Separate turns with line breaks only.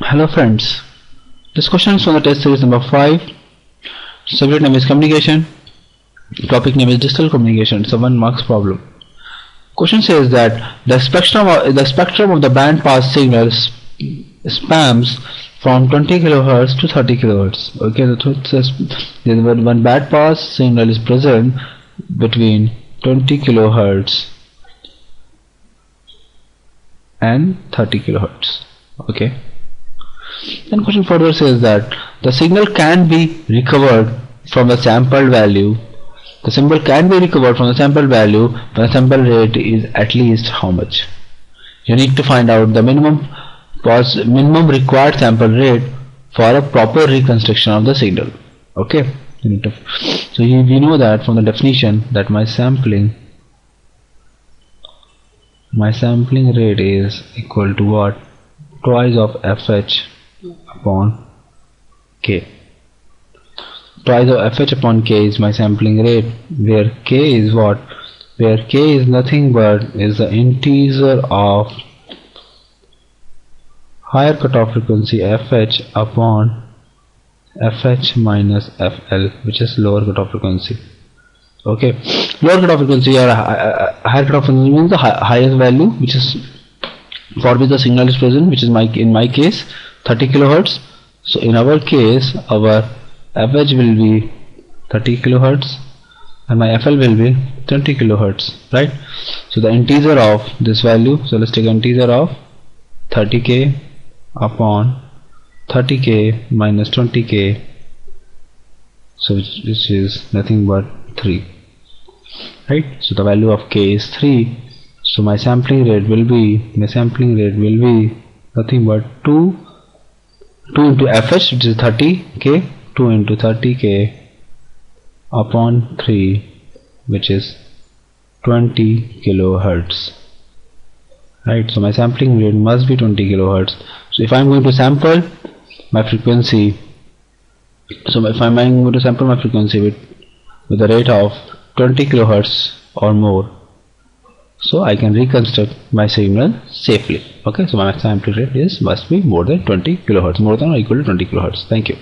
Hello friends, this question is from the test series number 5. Subject name is communication, topic name is digital communication. It's a 1 marks problem. Question says that the spectrum of the band pass signal spans from 20 kHz to 30 kHz. Okay, the truth says one band pass signal is present between 20 kHz and 30 kHz. Okay. Then question further says that the signal can be recovered from the sampled value. The signal can be recovered from the sampled value when the sample rate is at least how much? You need to find out the minimum required sample rate for a proper reconstruction of the signal. Okay. So we know that from the definition that my sampling rate is equal to what? Twice of fH upon k. Twice of fH upon k is my sampling rate, where k is what? Where k is nothing but is the integer of higher cutoff frequency fH upon fH minus fL, which is lower cutoff frequency. Okay, lower cutoff frequency or higher cutoff frequency means the highest value, which is for which the signal is present, which is in my case 30 kHz. So in our case our fH will be 30 kHz and my fL will be 20 kHz, right? So the integer of this value, so let's take integer of 30k upon 30k minus 20k, so which is nothing but 3, right? So the value of k is 3. So my sampling rate will be nothing but 2 into fH, which is 30k, 2 into 30k upon 3, which is 20 kHz, right? So my sampling rate must be 20 kHz. So if I am going to sample my frequency, with the rate of 20 kHz or more, so I can reconstruct my signal safely. Okay, so my sampling rate must be more than 20 kHz, more than or equal to 20 kHz. Thank you.